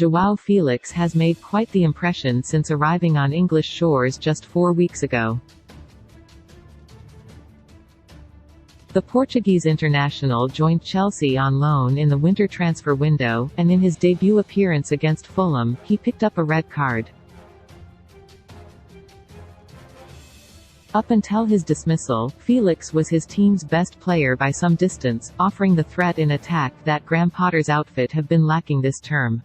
João Félix has made quite the impression since arriving on English shores just 4 weeks ago. The Portuguese international joined Chelsea on loan in the winter transfer window, and in his debut appearance against Fulham, he picked up a red card. Up until his dismissal, Félix was his team's best player by some distance, offering the threat in attack that Graham Potter's outfit have been lacking this term.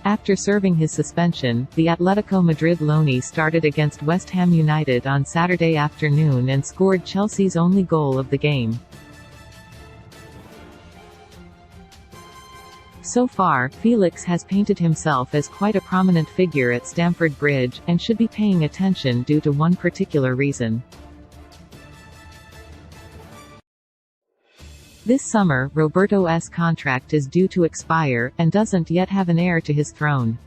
After serving his suspension, the Atletico Madrid loanee started against West Ham United on Saturday afternoon and scored Chelsea's only goal of the game. So far, Félix has painted himself as quite a prominent figure at Stamford Bridge, and should be paying attention due to one particular reason. This summer, Roberto's contract is due to expire, and doesn't yet have an heir to his throne.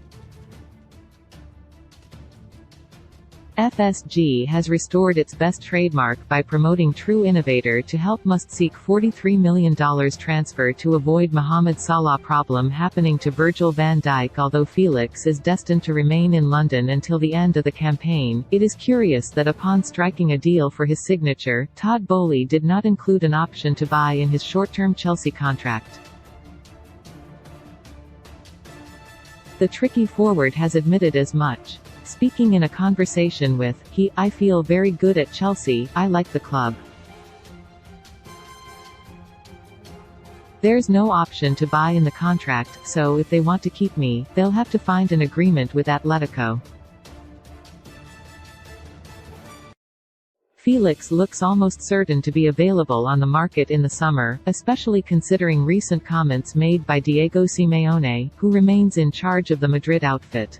FSG has restored its best trademark by promoting True Innovator to help must-seek $43 million transfer to avoid Mohamed Salah problem happening to Virgil van Dijk. Although Félix is destined to remain in London until the end of the campaign, it is curious that upon striking a deal for his signature, Todd Boehly did not include an option to buy in his short-term Chelsea contract. The tricky forward has admitted as much. Speaking in a conversation with I feel very good at Chelsea, I like the club. There's no option to buy in the contract, so if they want to keep me, they'll have to find an agreement with Atletico. Félix looks almost certain to be available on the market in the summer, especially considering recent comments made by Diego Simeone, who remains in charge of the Madrid outfit.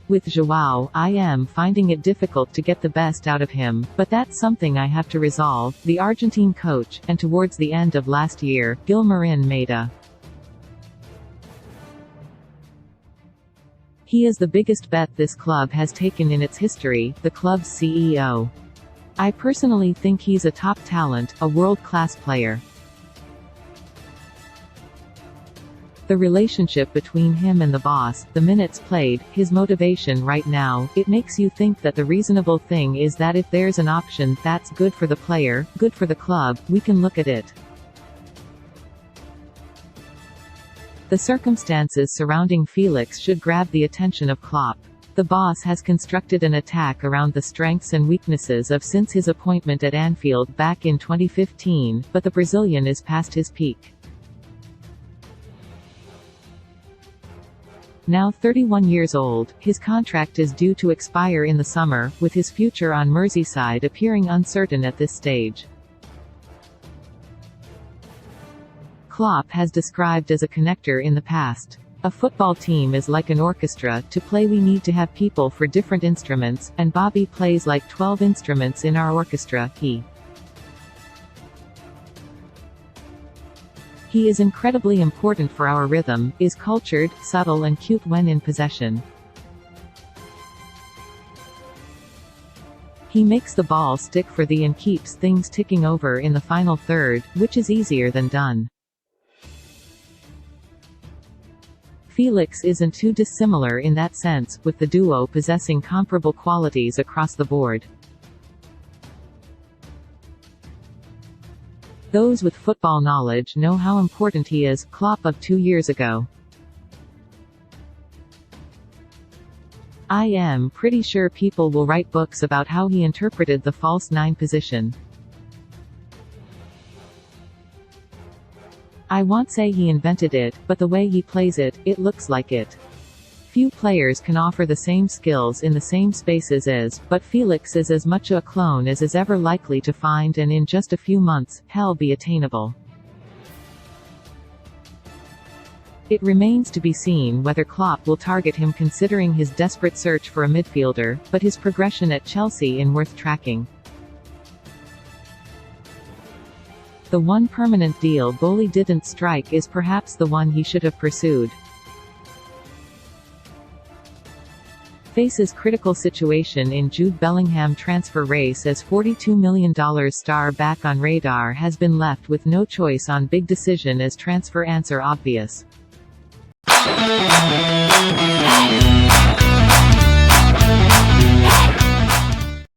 With João, I am finding it difficult to get the best out of him, but that's something I have to resolve, the Argentine coach, and towards the end of last year, Gilmarin made a He is the biggest bet this club has taken in its history, the club's CEO. I personally think he's a top talent, a world-class player. The relationship between him and the boss, the minutes played, his motivation right now, it makes you think that the reasonable thing is that if there's an option that's good for the player, good for the club, we can look at it. The circumstances surrounding Félix should grab the attention of Klopp. The boss has constructed an attack around the strengths and weaknesses of since his appointment at Anfield back in 2015, but the Brazilian is past his peak. Now 31 years old, his contract is due to expire in the summer, with his future on Merseyside appearing uncertain at this stage. Klopp has described as a connector in the past. A football team is like an orchestra. To play we need to have people for different instruments, and Bobby plays like 12 instruments in our orchestra. He is incredibly important for our rhythm, is cultured, subtle and cute when in possession. He makes the ball stick for thee and keeps things ticking over in the final third, which is easier than done. Félix isn't too dissimilar in that sense, with the duo possessing comparable qualities across the board. Those with football knowledge know how important he is. Klopp of 2 years ago. I am pretty sure people will write books about how he interpreted the false nine position. I won't say he invented it, but the way he plays it, it looks like it. Few players can offer the same skills in the same spaces as, but Félix is as much a clone as is ever likely to find and in just a few months, be attainable. It remains to be seen whether Klopp will target him considering his desperate search for a midfielder, but his progression at Chelsea is worth tracking. The one permanent deal Boehly didn't strike is perhaps the one he should have pursued. faces critical situation in Jude Bellingham transfer race as $42 million star back on radar has been left with no choice on big decision as transfer answer obvious.